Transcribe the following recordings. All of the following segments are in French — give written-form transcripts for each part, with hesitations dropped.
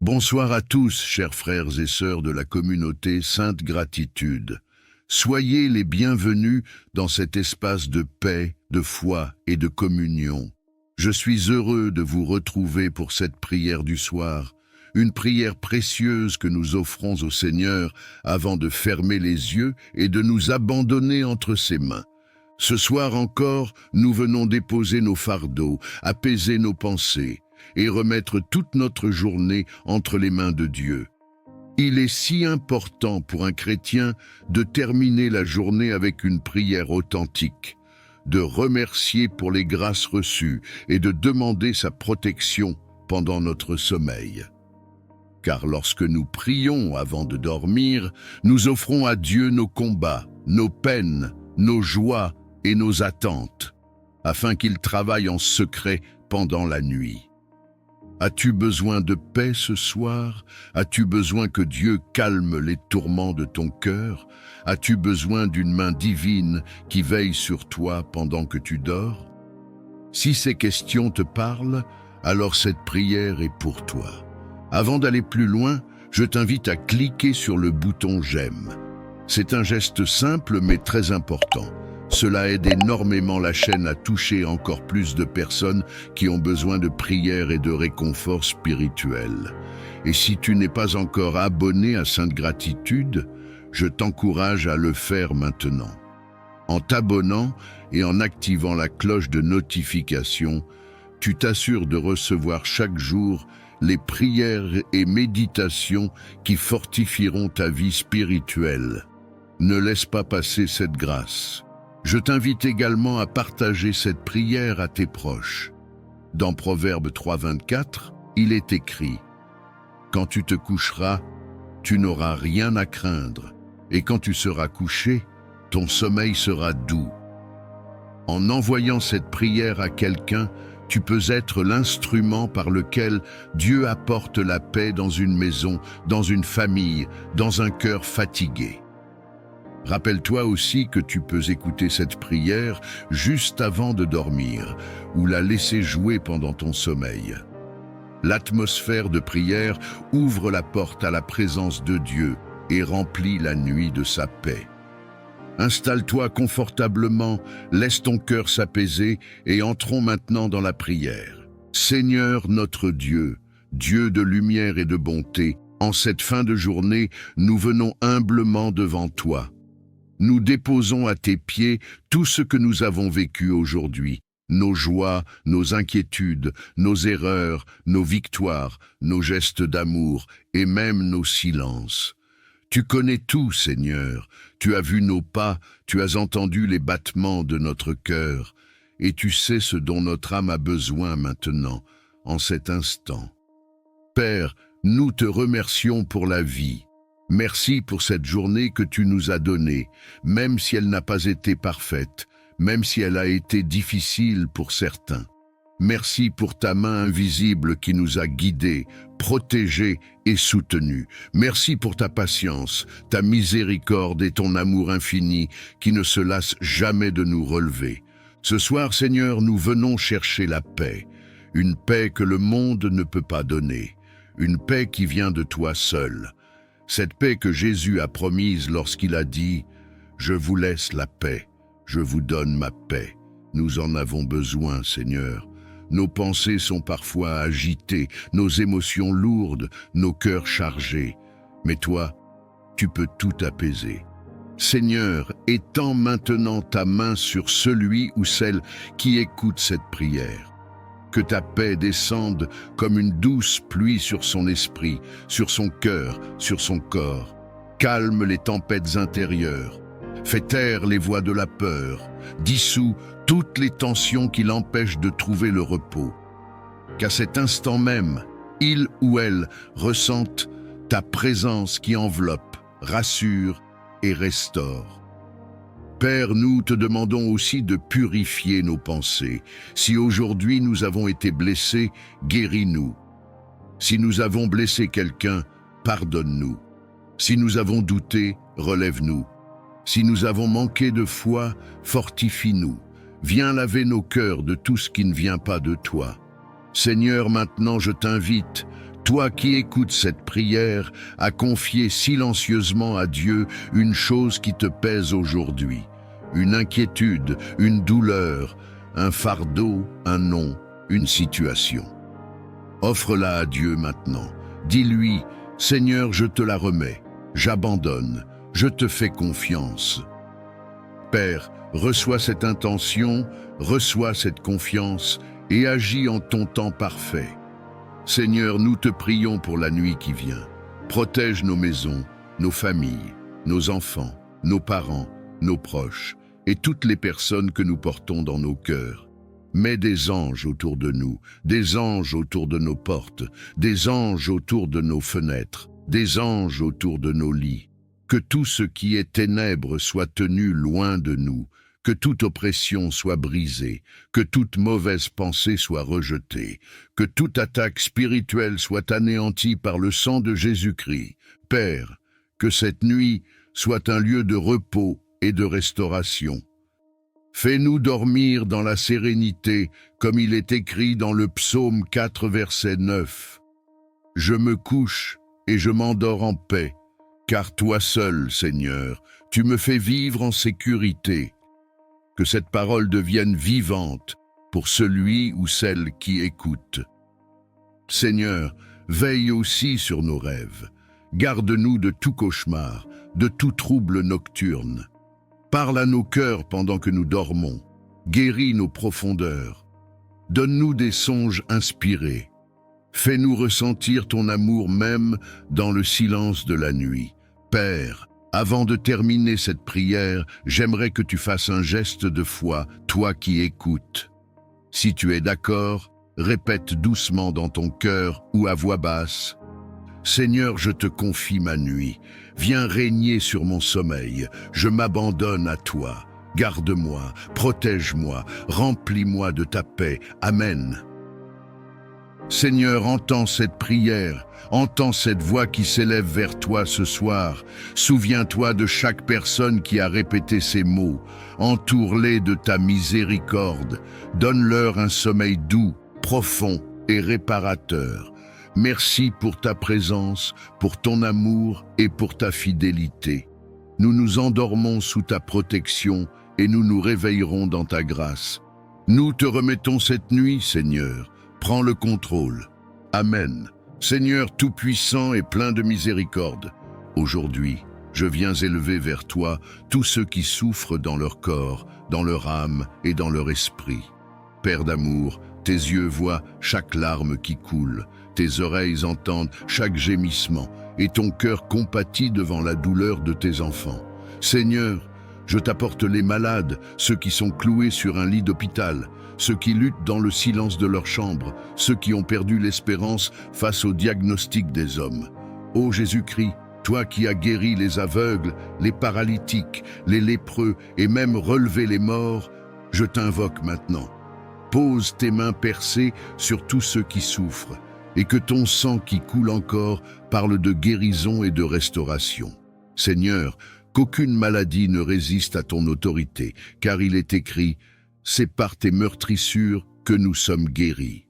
Bonsoir à tous, chers frères et sœurs de la communauté Sainte Gratitude. Soyez les bienvenus dans cet espace de paix, de foi et de communion. Je suis heureux de vous retrouver pour cette prière du soir, une prière précieuse que nous offrons au Seigneur avant de fermer les yeux et de nous abandonner entre ses mains. Ce soir encore, nous venons déposer nos fardeaux, apaiser nos pensées et remettre toute notre journée entre les mains de Dieu. Il est si important pour un chrétien de terminer la journée avec une prière authentique, de remercier pour les grâces reçues et de demander sa protection pendant notre sommeil. Car lorsque nous prions avant de dormir, nous offrons à Dieu nos combats, nos peines, nos joies et nos attentes, afin qu'il travaille en secret pendant la nuit. As-tu besoin de paix ce soir? As-tu besoin que Dieu calme les tourments de ton cœur? As-tu besoin d'une main divine qui veille sur toi pendant que tu dors? Si ces questions te parlent, alors cette prière est pour toi. Avant d'aller plus loin, je t'invite à cliquer sur le bouton « J'aime ». C'est un geste simple mais très important. Cela aide énormément la chaîne à toucher encore plus de personnes qui ont besoin de prière et de réconfort spirituel. Et si tu n'es pas encore abonné à Sainte Gratitude, je t'encourage à le faire maintenant. En t'abonnant et en activant la cloche de notification, tu t'assures de recevoir chaque jour les prières et méditations qui fortifieront ta vie spirituelle. Ne laisse pas passer cette grâce. Je t'invite également à partager cette prière à tes proches. Dans Proverbe 3,24, il est écrit « Quand tu te coucheras, tu n'auras rien à craindre, et quand tu seras couché, ton sommeil sera doux. » En envoyant cette prière à quelqu'un, tu peux être l'instrument par lequel Dieu apporte la paix dans une maison, dans une famille, dans un cœur fatigué. Rappelle-toi aussi que tu peux écouter cette prière juste avant de dormir ou la laisser jouer pendant ton sommeil. L'atmosphère de prière ouvre la porte à la présence de Dieu et remplit la nuit de sa paix. Installe-toi confortablement, laisse ton cœur s'apaiser et entrons maintenant dans la prière. Seigneur notre Dieu, Dieu de lumière et de bonté, en cette fin de journée, nous venons humblement devant toi. Nous déposons à tes pieds tout ce que nous avons vécu aujourd'hui, nos joies, nos inquiétudes, nos erreurs, nos victoires, nos gestes d'amour et même nos silences. Tu connais tout, Seigneur, tu as vu nos pas, tu as entendu les battements de notre cœur, et tu sais ce dont notre âme a besoin maintenant, en cet instant. Père, nous te remercions pour la vie. Merci pour cette journée que tu nous as donnée, même si elle n'a pas été parfaite, même si elle a été difficile pour certains. Merci pour ta main invisible qui nous a guidés, protégés et soutenus. Merci pour ta patience, ta miséricorde et ton amour infini qui ne se lasse jamais de nous relever. Ce soir, Seigneur, nous venons chercher la paix, une paix que le monde ne peut pas donner, une paix qui vient de toi seul. Cette paix que Jésus a promise lorsqu'il a dit « Je vous laisse la paix, je vous donne ma paix ». Nous en avons besoin, Seigneur. Nos pensées sont parfois agitées, nos émotions lourdes, nos cœurs chargés. Mais toi, tu peux tout apaiser. Seigneur, étends maintenant ta main sur celui ou celle qui écoute cette prière. Que ta paix descende comme une douce pluie sur son esprit, sur son cœur, sur son corps. Calme les tempêtes intérieures. Fais taire les voix de la peur. Dissout toutes les tensions qui l'empêchent de trouver le repos. Qu'à cet instant même, il ou elle ressente ta présence qui enveloppe, rassure et restaure. Père, nous te demandons aussi de purifier nos pensées. Si aujourd'hui nous avons été blessés, guéris-nous. Si nous avons blessé quelqu'un, pardonne-nous. Si nous avons douté, relève-nous. Si nous avons manqué de foi, fortifie-nous. Viens laver nos cœurs de tout ce qui ne vient pas de toi. Seigneur, maintenant je t'invite, Toi qui écoutes cette prière, as confié silencieusement à Dieu une chose qui te pèse aujourd'hui, une inquiétude, une douleur, un fardeau, un nom, une situation. Offre-la à Dieu maintenant. Dis-lui, Seigneur, je te la remets, j'abandonne, je te fais confiance. Père, reçois cette intention, reçois cette confiance et agis en ton temps parfait. Seigneur, nous te prions pour la nuit qui vient. Protège nos maisons, nos familles, nos enfants, nos parents, nos proches et toutes les personnes que nous portons dans nos cœurs. Mets des anges autour de nous, des anges autour de nos portes, des anges autour de nos fenêtres, des anges autour de nos lits. Que tout ce qui est ténèbres soit tenu loin de nous, que toute oppression soit brisée, que toute mauvaise pensée soit rejetée, que toute attaque spirituelle soit anéantie par le sang de Jésus-Christ. Père, que cette nuit soit un lieu de repos et de restauration. Fais-nous dormir dans la sérénité, comme il est écrit dans le psaume 4, verset 9. Je me couche et je m'endors en paix, car toi seul, Seigneur, tu me fais vivre en sécurité. Que cette parole devienne vivante pour celui ou celle qui écoute. Seigneur, veille aussi sur nos rêves. Garde-nous de tout cauchemar, de tout trouble nocturne. Parle à nos cœurs pendant que nous dormons. Guéris nos profondeurs. Donne-nous des songes inspirés. Fais-nous ressentir ton amour même dans le silence de la nuit. Père, avant de terminer cette prière, j'aimerais que tu fasses un geste de foi, toi qui écoutes. Si tu es d'accord, répète doucement dans ton cœur ou à voix basse. Seigneur, je te confie ma nuit. Viens régner sur mon sommeil. Je m'abandonne à toi. Garde-moi, protège-moi, remplis-moi de ta paix. Amen. Seigneur, entends cette prière, entends cette voix qui s'élève vers toi ce soir. Souviens-toi de chaque personne qui a répété ces mots. Entoure-les de ta miséricorde. Donne-leur un sommeil doux, profond et réparateur. Merci pour ta présence, pour ton amour et pour ta fidélité. Nous nous endormons sous ta protection et nous nous réveillerons dans ta grâce. Nous te remettons cette nuit, Seigneur. Prends le contrôle. Amen. Seigneur tout-puissant et plein de miséricorde, aujourd'hui, je viens élever vers toi tous ceux qui souffrent dans leur corps, dans leur âme et dans leur esprit. Père d'amour, tes yeux voient chaque larme qui coule, tes oreilles entendent chaque gémissement et ton cœur compatit devant la douleur de tes enfants. Seigneur, je t'apporte les malades, ceux qui sont cloués sur un lit d'hôpital, ceux qui luttent dans le silence de leur chambre, ceux qui ont perdu l'espérance face au diagnostic des hommes. Ô Jésus-Christ, toi qui as guéri les aveugles, les paralytiques, les lépreux et même relevé les morts, je t'invoque maintenant. Pose tes mains percées sur tous ceux qui souffrent, et que ton sang qui coule encore parle de guérison et de restauration. Seigneur, qu'aucune maladie ne résiste à ton autorité, car il est écrit « C'est par tes meurtrissures que nous sommes guéris ».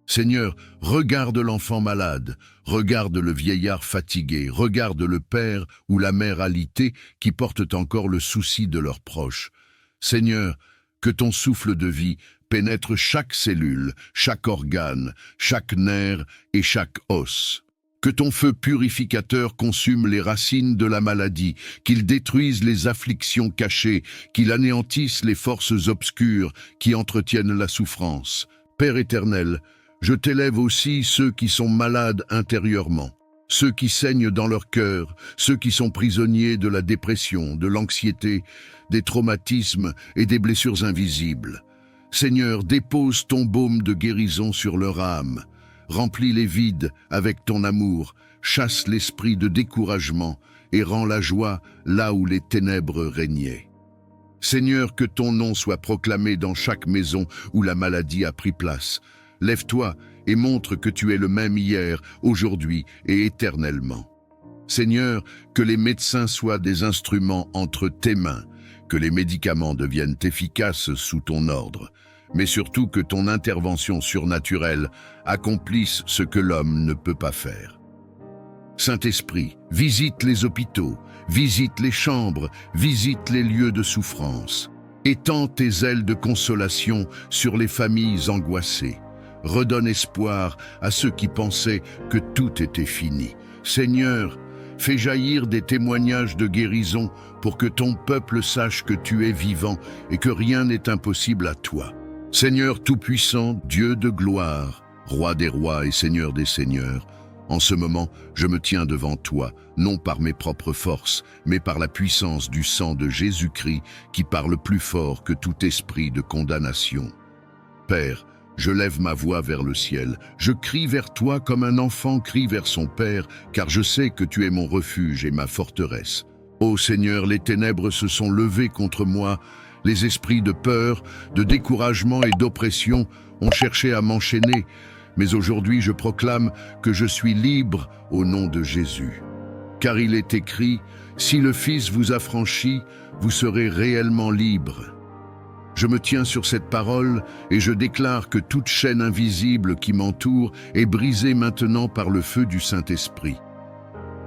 Seigneur, regarde l'enfant malade, regarde le vieillard fatigué, regarde le père ou la mère alitée qui portent encore le souci de leurs proches. Seigneur, que ton souffle de vie pénètre chaque cellule, chaque organe, chaque nerf et chaque os. Que ton feu purificateur consume les racines de la maladie, qu'il détruise les afflictions cachées, qu'il anéantisse les forces obscures qui entretiennent la souffrance. Père éternel, je t'élève aussi ceux qui sont malades intérieurement, ceux qui saignent dans leur cœur, ceux qui sont prisonniers de la dépression, de l'anxiété, des traumatismes et des blessures invisibles. Seigneur, dépose ton baume de guérison sur leur âme. Remplis les vides avec ton amour, chasse l'esprit de découragement et rends la joie là où les ténèbres régnaient. Seigneur, que ton nom soit proclamé dans chaque maison où la maladie a pris place. Lève-toi et montre que tu es le même hier, aujourd'hui et éternellement. Seigneur, que les médecins soient des instruments entre tes mains, que les médicaments deviennent efficaces sous ton ordre. mais surtout que ton intervention surnaturelle accomplisse ce que l'homme ne peut pas faire. Saint-Esprit, visite les hôpitaux, visite les chambres, visite les lieux de souffrance. Étends tes ailes de consolation sur les familles angoissées. Redonne espoir à ceux qui pensaient que tout était fini. Seigneur, fais jaillir des témoignages de guérison pour que ton peuple sache que tu es vivant et que rien n'est impossible à toi. Seigneur Tout-Puissant, Dieu de gloire, Roi des rois et Seigneur des seigneurs, en ce moment, je me tiens devant toi, non par mes propres forces, mais par la puissance du sang de Jésus-Christ qui parle plus fort que tout esprit de condamnation. Père, je lève ma voix vers le ciel, je crie vers toi comme un enfant crie vers son père, car je sais que tu es mon refuge et ma forteresse. Ô Seigneur, les ténèbres se sont levées contre moi, les esprits de peur, de découragement et d'oppression ont cherché à m'enchaîner, mais aujourd'hui je proclame que je suis libre au nom de Jésus. Car il est écrit, si le Fils vous affranchit, vous serez réellement libre. Je me tiens sur cette parole et je déclare que toute chaîne invisible qui m'entoure est brisée maintenant par le feu du Saint-Esprit.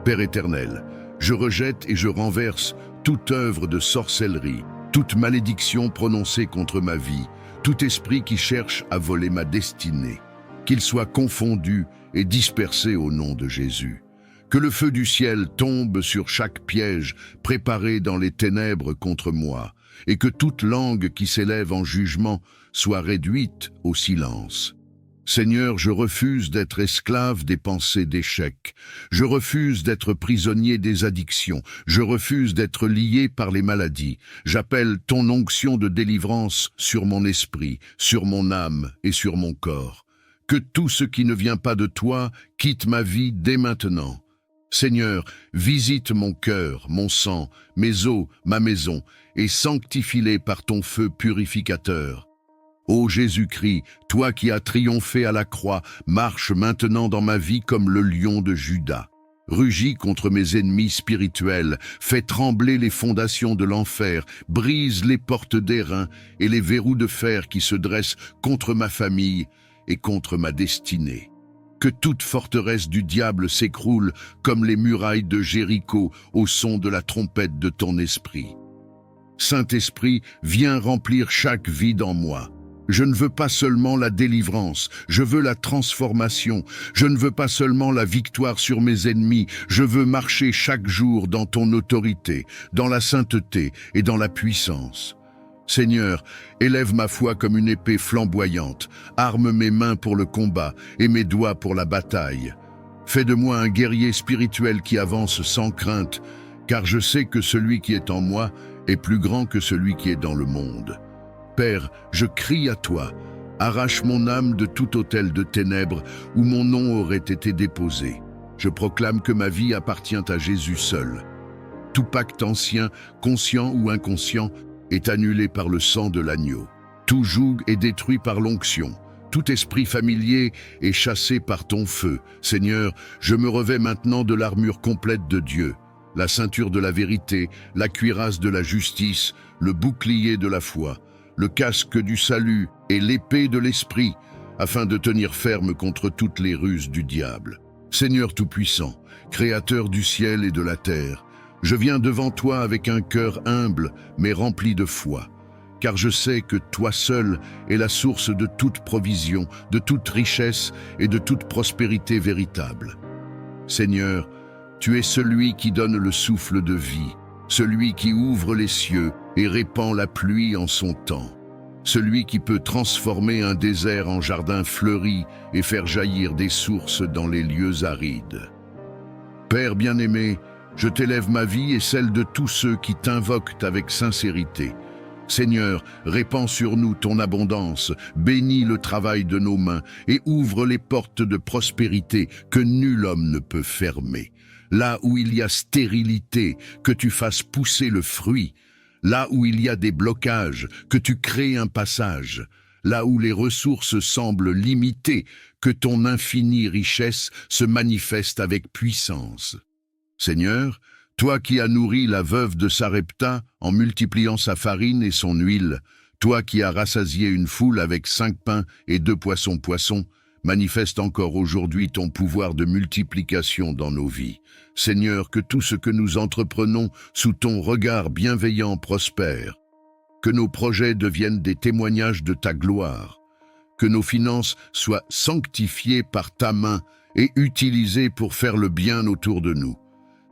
Père éternel, je rejette et je renverse toute œuvre de sorcellerie, toute malédiction prononcée contre ma vie, tout esprit qui cherche à voler ma destinée. Qu'il soit confondu et dispersé au nom de Jésus. Que le feu du ciel tombe sur chaque piège préparé dans les ténèbres contre moi, et que toute langue qui s'élève en jugement soit réduite au silence. Seigneur, je refuse d'être esclave des pensées d'échec. Je refuse d'être prisonnier des addictions. Je refuse d'être lié par les maladies. J'appelle ton onction de délivrance sur mon esprit, sur mon âme et sur mon corps. Que tout ce qui ne vient pas de toi quitte ma vie dès maintenant. Seigneur, visite mon cœur, mon sang, mes os, ma maison, et sanctifie-les par ton feu purificateur. Ô Jésus-Christ, toi qui as triomphé à la croix, marche maintenant dans ma vie comme le lion de Juda. Rugis contre mes ennemis spirituels, fais trembler les fondations de l'enfer, brise les portes d'airain et les verrous de fer qui se dressent contre ma famille et contre ma destinée. Que toute forteresse du diable s'écroule comme les murailles de Jéricho au son de la trompette de ton esprit. Saint-Esprit, viens remplir chaque vide en moi. Je ne veux pas seulement la délivrance, je veux la transformation. Je ne veux pas seulement la victoire sur mes ennemis, je veux marcher chaque jour dans ton autorité, dans la sainteté et dans la puissance. Seigneur, élève ma foi comme une épée flamboyante, arme mes mains pour le combat et mes doigts pour la bataille. Fais de moi un guerrier spirituel qui avance sans crainte, car je sais que celui qui est en moi est plus grand que celui qui est dans le monde. Père, je crie à toi, arrache mon âme de tout autel de ténèbres où mon nom aurait été déposé. Je proclame que ma vie appartient à Jésus seul. Tout pacte ancien, conscient ou inconscient, est annulé par le sang de l'agneau. Tout joug est détruit par l'onction. Tout esprit familier est chassé par ton feu. Seigneur, je me revêts maintenant de l'armure complète de Dieu, la ceinture de la vérité, la cuirasse de la justice, le bouclier de la foi, le casque du salut et l'épée de l'esprit, afin de tenir ferme contre toutes les ruses du diable. Seigneur Tout-Puissant, Créateur du ciel et de la terre, je viens devant toi avec un cœur humble, mais rempli de foi, car je sais que toi seul es la source de toute provision, de toute richesse et de toute prospérité véritable. Seigneur, tu es celui qui donne le souffle de vie, celui qui ouvre les cieux et répand la pluie en son temps, celui qui peut transformer un désert en jardin fleuri et faire jaillir des sources dans les lieux arides. Père bien-aimé, je t'élève ma vie et celle de tous ceux qui t'invoquent avec sincérité. Seigneur, répands sur nous ton abondance, bénis le travail de nos mains et ouvre les portes de prospérité que nul homme ne peut fermer. Là où il y a stérilité, que tu fasses pousser le fruit. Là où il y a des blocages, que tu crées un passage. Là où les ressources semblent limitées, que ton infinie richesse se manifeste avec puissance. Seigneur, toi qui as nourri la veuve de Sarepta en multipliant sa farine et son huile, Toi qui as rassasié une foule avec 5 pains et 2 poissons, manifeste encore aujourd'hui ton pouvoir de multiplication dans nos vies. Seigneur, que tout ce que nous entreprenons sous ton regard bienveillant prospère. Que nos projets deviennent des témoignages de ta gloire. Que nos finances soient sanctifiées par ta main et utilisées pour faire le bien autour de nous.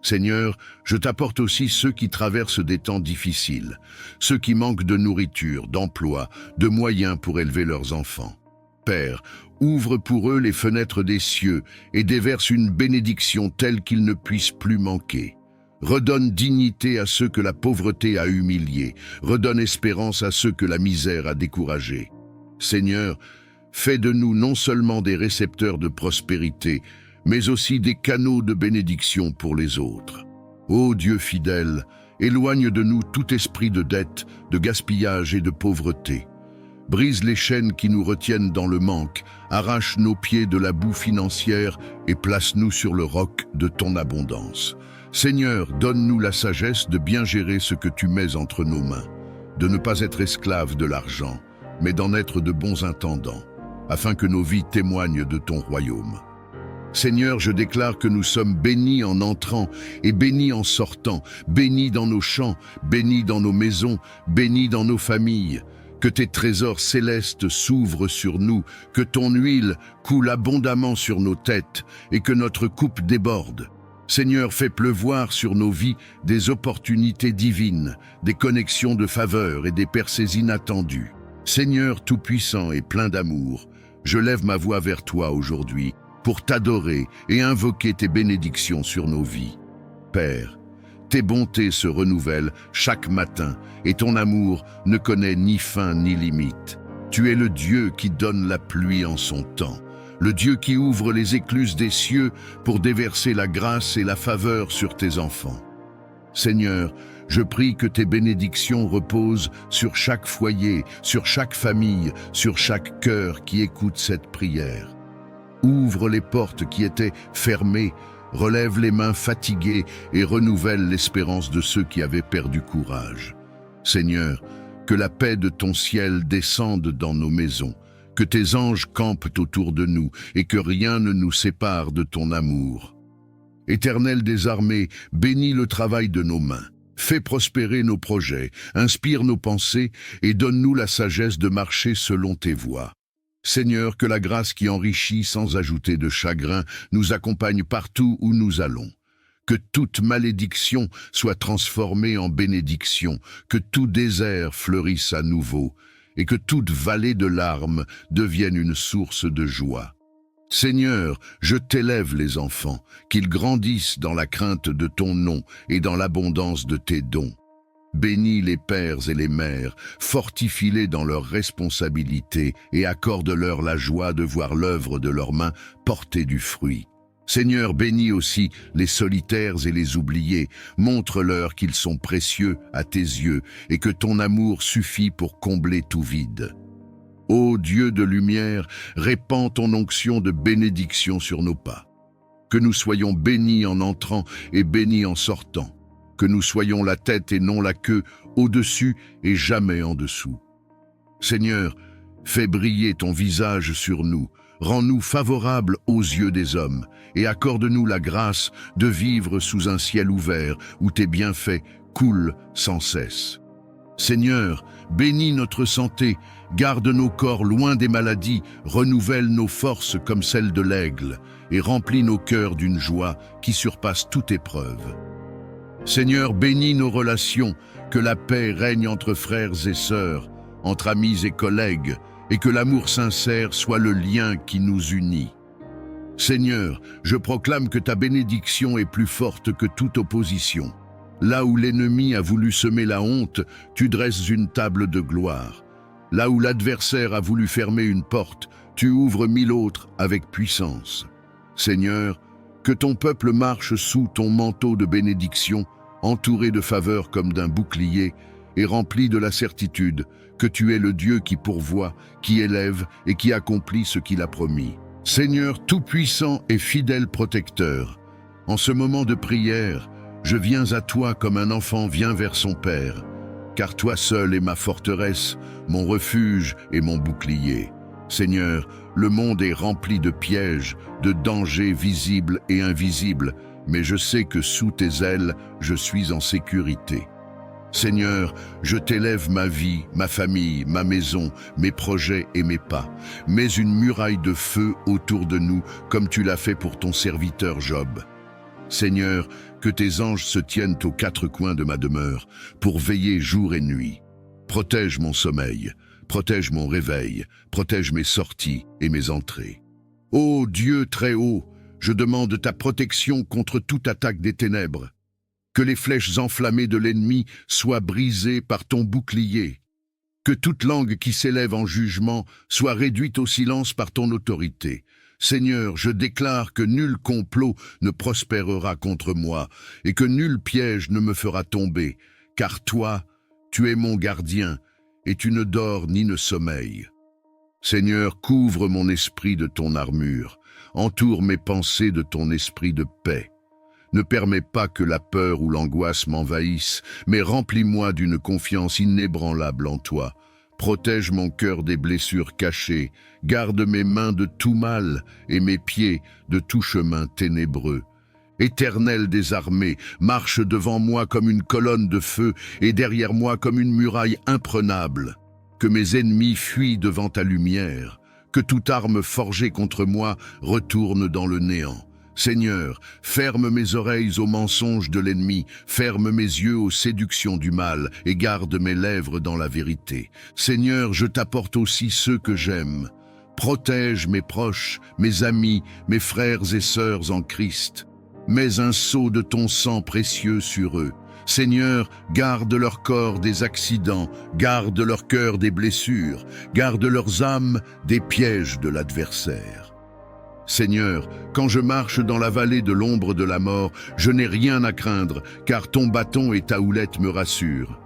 Seigneur, je t'apporte aussi ceux qui traversent des temps difficiles, ceux qui manquent de nourriture, d'emploi, de moyens pour élever leurs enfants. Père, ouvre pour eux les fenêtres des cieux et déverse une bénédiction telle qu'ils ne puissent plus manquer. Redonne dignité à ceux que la pauvreté a humiliés, redonne espérance à ceux que la misère a découragés. Seigneur, fais de nous non seulement des récepteurs de prospérité, mais aussi des canaux de bénédiction pour les autres. Ô Dieu fidèle, éloigne de nous tout esprit de dette, de gaspillage et de pauvreté. Brise les chaînes qui nous retiennent dans le manque, arrache nos pieds de la boue financière et place-nous sur le roc de ton abondance. Seigneur, donne-nous la sagesse de bien gérer ce que tu mets entre nos mains, de ne pas être esclaves de l'argent, mais d'en être de bons intendants, afin que nos vies témoignent de ton royaume. Seigneur, je déclare que nous sommes bénis en entrant et bénis en sortant, bénis dans nos champs, bénis dans nos maisons, bénis dans nos familles. Que tes trésors célestes s'ouvrent sur nous, que ton huile coule abondamment sur nos têtes et que notre coupe déborde. Seigneur, fais pleuvoir sur nos vies des opportunités divines, des connexions de faveur et des percées inattendues. Seigneur tout-puissant et plein d'amour, je lève ma voix vers toi aujourd'hui, pour t'adorer et invoquer tes bénédictions sur nos vies. Père, tes bontés se renouvellent chaque matin et ton amour ne connaît ni fin ni limite. Tu es le Dieu qui donne la pluie en son temps, le Dieu qui ouvre les écluses des cieux pour déverser la grâce et la faveur sur tes enfants. Seigneur, je prie que tes bénédictions reposent sur chaque foyer, sur chaque famille, sur chaque cœur qui écoute cette prière. Ouvre les portes qui étaient fermées, relève les mains fatiguées et renouvelle l'espérance de ceux qui avaient perdu courage. Seigneur, que la paix de ton ciel descende dans nos maisons, que tes anges campent autour de nous et que rien ne nous sépare de ton amour. Éternel des armées, bénis le travail de nos mains. Fais prospérer nos projets, inspire nos pensées et donne-nous la sagesse de marcher selon tes voies. Seigneur, que la grâce qui enrichit sans ajouter de chagrin nous accompagne partout où nous allons. Que toute malédiction soit transformée en bénédiction, que tout désert fleurisse à nouveau, et que toute vallée de larmes devienne une source de joie. Seigneur, je t'élève les enfants, qu'ils grandissent dans la crainte de ton nom et dans l'abondance de tes dons. Bénis les pères et les mères, fortifie-les dans leurs responsabilités et accorde-leur la joie de voir l'œuvre de leurs mains porter du fruit. Seigneur, bénis aussi les solitaires et les oubliés, montre-leur qu'ils sont précieux à tes yeux et que ton amour suffit pour combler tout vide. Ô Dieu de lumière, répands ton onction de bénédiction sur nos pas. Que nous soyons bénis en entrant et bénis en sortant. Que nous soyons la tête et non la queue, au-dessus et jamais en dessous. Seigneur, fais briller ton visage sur nous, rends-nous favorables aux yeux des hommes, et accorde-nous la grâce de vivre sous un ciel ouvert où tes bienfaits coulent sans cesse. Seigneur, bénis notre santé, garde nos corps loin des maladies, renouvelle nos forces comme celles de l'aigle, et remplis nos cœurs d'une joie qui surpasse toute épreuve. Seigneur, bénis nos relations, que la paix règne entre frères et sœurs, entre amis et collègues, et que l'amour sincère soit le lien qui nous unit. Seigneur, je proclame que ta bénédiction est plus forte que toute opposition. Là où l'ennemi a voulu semer la honte, tu dresses une table de gloire. Là où l'adversaire a voulu fermer une porte, tu ouvres 1000 autres avec puissance. Seigneur, que ton peuple marche sous ton manteau de bénédiction, entouré de faveur comme d'un bouclier, et rempli de la certitude que tu es le Dieu qui pourvoit, qui élève et qui accomplit ce qu'il a promis. Seigneur tout-puissant et fidèle protecteur, en ce moment de prière, je viens à toi comme un enfant vient vers son Père. car toi seul es ma forteresse, mon refuge et mon bouclier. Seigneur, le monde est rempli de pièges, de dangers visibles et invisibles, mais je sais que sous tes ailes, je suis en sécurité. Seigneur, je t'élève ma vie, ma famille, ma maison, mes projets et mes pas. Mets une muraille de feu autour de nous, comme tu l'as fait pour ton serviteur Job. Seigneur, que tes anges se tiennent aux quatre coins de ma demeure, pour veiller jour et nuit. Protège mon sommeil, protège mon réveil, protège mes sorties et mes entrées. Ô Dieu très haut, je demande ta protection contre toute attaque des ténèbres. Que les flèches enflammées de l'ennemi soient brisées par ton bouclier. Que toute langue qui s'élève en jugement soit réduite au silence par ton autorité. Seigneur, je déclare que nul complot ne prospérera contre moi et que nul piège ne me fera tomber, car toi, tu es mon gardien et tu ne dors ni ne sommeilles. Seigneur, couvre mon esprit de ton armure, entoure mes pensées de ton esprit de paix. Ne permets pas que la peur ou l'angoisse m'envahissent, mais remplis-moi d'une confiance inébranlable en toi. Protège mon cœur des blessures cachées, garde mes mains de tout mal et mes pieds de tout chemin ténébreux. Éternel des armées, marche devant moi comme une colonne de feu et derrière moi comme une muraille imprenable. Que mes ennemis fuient devant ta lumière, que toute arme forgée contre moi retourne dans le néant. Seigneur, ferme mes oreilles aux mensonges de l'ennemi, ferme mes yeux aux séductions du mal et garde mes lèvres dans la vérité. Seigneur, je t'apporte aussi ceux que j'aime. Protège mes proches, mes amis, mes frères et sœurs en Christ. Mets un sceau de ton sang précieux sur eux. Seigneur, garde leur corps des accidents, garde leur cœur des blessures, garde leurs âmes des pièges de l'adversaire. Seigneur, quand je marche dans la vallée de l'ombre de la mort, je n'ai rien à craindre, car ton bâton et ta houlette me rassurent.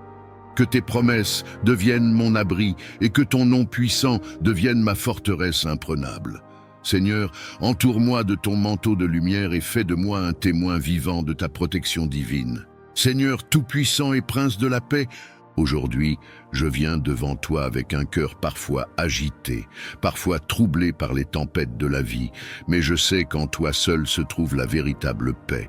Que tes promesses deviennent mon abri et que ton nom puissant devienne ma forteresse imprenable. Seigneur, entoure-moi de ton manteau de lumière et fais de moi un témoin vivant de ta protection divine. Seigneur tout-puissant et prince de la paix, aujourd'hui, je viens devant toi avec un cœur parfois agité, parfois troublé par les tempêtes de la vie, mais je sais qu'en toi seul se trouve la véritable paix.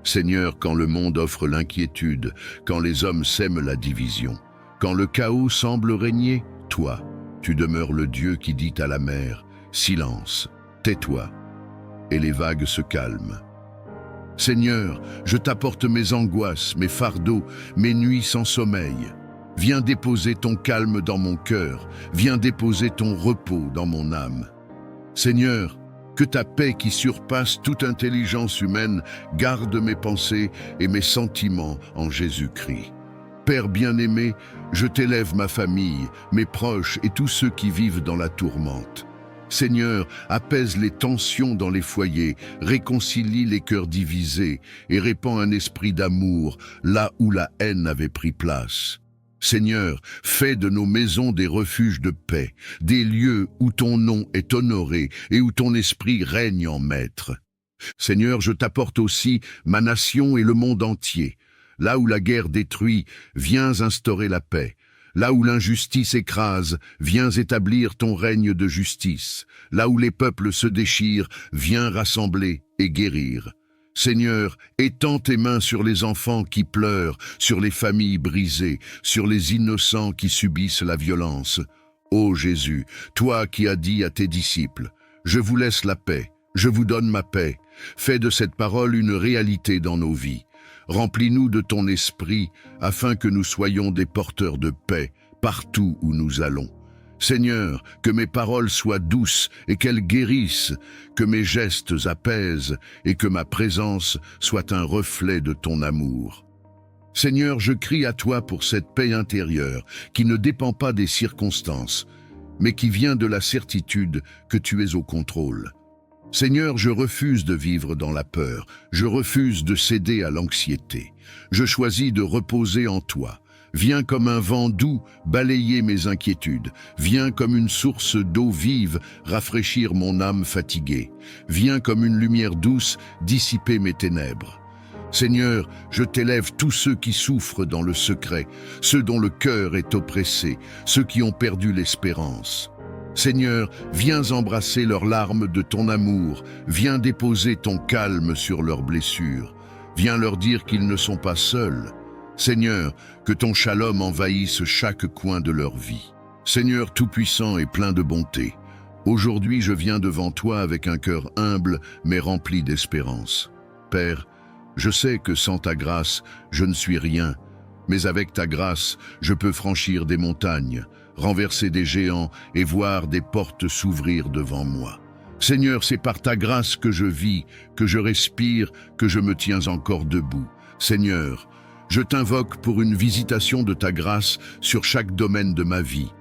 Seigneur, quand le monde offre l'inquiétude, quand les hommes sèment la division, quand le chaos semble régner, toi, tu demeures le Dieu qui dit à la mer, « Silence, tais-toi » et les vagues se calment. Seigneur, je t'apporte mes angoisses, mes fardeaux, mes nuits sans sommeil. Viens déposer ton calme dans mon cœur, viens déposer ton repos dans mon âme. Seigneur, que ta paix qui surpasse toute intelligence humaine garde mes pensées et mes sentiments en Jésus-Christ. Père bien-aimé, je t'élève ma famille, mes proches et tous ceux qui vivent dans la tourmente. Seigneur, apaise les tensions dans les foyers, réconcilie les cœurs divisés et répand un esprit d'amour là où la haine avait pris place. Seigneur, fais de nos maisons des refuges de paix, des lieux où ton nom est honoré et où ton esprit règne en maître. Seigneur, je t'apporte aussi ma nation et le monde entier. Là où la guerre détruit, viens instaurer la paix. Là où l'injustice écrase, viens établir ton règne de justice. Là où les peuples se déchirent, viens rassembler et guérir. Seigneur, étends tes mains sur les enfants qui pleurent, sur les familles brisées, sur les innocents qui subissent la violence. Ô Jésus, toi qui as dit à tes disciples, « Je vous laisse la paix, je vous donne ma paix », fais de cette parole une réalité dans nos vies. Remplis-nous de ton esprit, afin que nous soyons des porteurs de paix partout où nous allons. Seigneur, que mes paroles soient douces et qu'elles guérissent, que mes gestes apaisent et que ma présence soit un reflet de ton amour. Seigneur, je crie à toi pour cette paix intérieure qui ne dépend pas des circonstances, mais qui vient de la certitude que tu es au contrôle. Seigneur, je refuse de vivre dans la peur, je refuse de céder à l'anxiété. Je choisis de reposer en toi. Viens comme un vent doux balayer mes inquiétudes. Viens comme une source d'eau vive rafraîchir mon âme fatiguée. Viens comme une lumière douce dissiper mes ténèbres. Seigneur, je t'élève tous ceux qui souffrent dans le secret, ceux dont le cœur est oppressé, ceux qui ont perdu l'espérance. Seigneur, viens embrasser leurs larmes de ton amour, viens déposer ton calme sur leurs blessures, viens leur dire qu'ils ne sont pas seuls. Seigneur, que ton shalom envahisse chaque coin de leur vie. Seigneur tout-puissant et plein de bonté, aujourd'hui je viens devant toi avec un cœur humble mais rempli d'espérance. Père, je sais que sans ta grâce, je ne suis rien, mais avec ta grâce, je peux franchir des montagnes, renverser des géants et voir des portes s'ouvrir devant moi. Seigneur, c'est par ta grâce que je vis, que je respire, que je me tiens encore debout. Seigneur, je t'invoque pour une visitation de ta grâce sur chaque domaine de ma vie.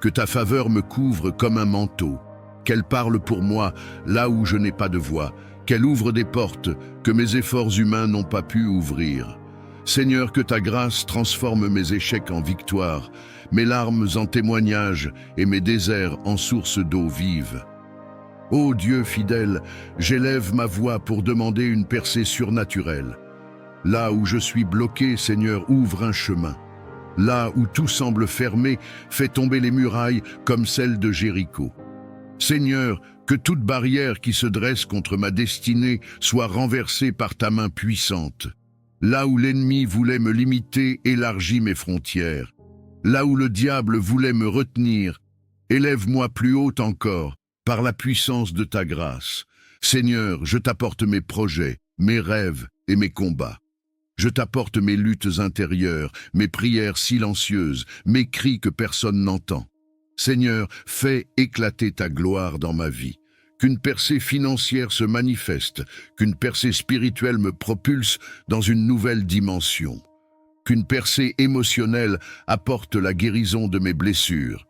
Que ta faveur me couvre comme un manteau, qu'elle parle pour moi là où je n'ai pas de voix, qu'elle ouvre des portes que mes efforts humains n'ont pas pu ouvrir. Seigneur, que ta grâce transforme mes échecs en victoires, mes larmes en témoignages et mes déserts en sources d'eau vive. Ô Dieu fidèle, j'élève ma voix pour demander une percée surnaturelle. Là où je suis bloqué, Seigneur, ouvre un chemin. Là où tout semble fermé, fais tomber les murailles comme celles de Jéricho. Seigneur, que toute barrière qui se dresse contre ma destinée soit renversée par ta main puissante. Là où l'ennemi voulait me limiter, élargis mes frontières. Là où le diable voulait me retenir, élève-moi plus haut encore, par la puissance de ta grâce. Seigneur, je t'apporte mes projets, mes rêves et mes combats. Je t'apporte mes luttes intérieures, mes prières silencieuses, mes cris que personne n'entend. Seigneur, fais éclater ta gloire dans ma vie. Qu'une percée financière se manifeste, qu'une percée spirituelle me propulse dans une nouvelle dimension. Qu'une percée émotionnelle apporte la guérison de mes blessures.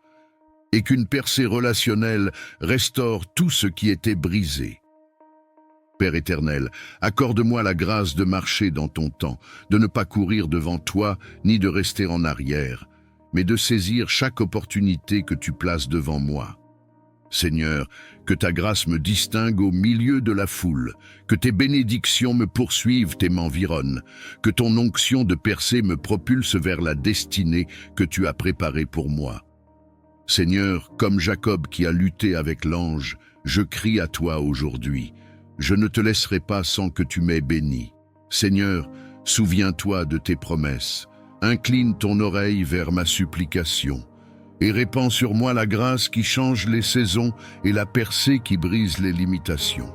Et qu'une percée relationnelle restaure tout ce qui était brisé. Père éternel, accorde-moi la grâce de marcher dans ton temps, de ne pas courir devant toi, ni de rester en arrière, mais de saisir chaque opportunité que tu places devant moi. Seigneur, que ta grâce me distingue au milieu de la foule, que tes bénédictions me poursuivent et m'environnent, que ton onction de percée me propulse vers la destinée que tu as préparée pour moi. Seigneur, comme Jacob qui a lutté avec l'ange, je crie à toi aujourd'hui. Je ne te laisserai pas sans que tu m'aies béni. Seigneur, souviens-toi de tes promesses. Incline ton oreille vers ma supplication et répands sur moi la grâce qui change les saisons et la percée qui brise les limitations.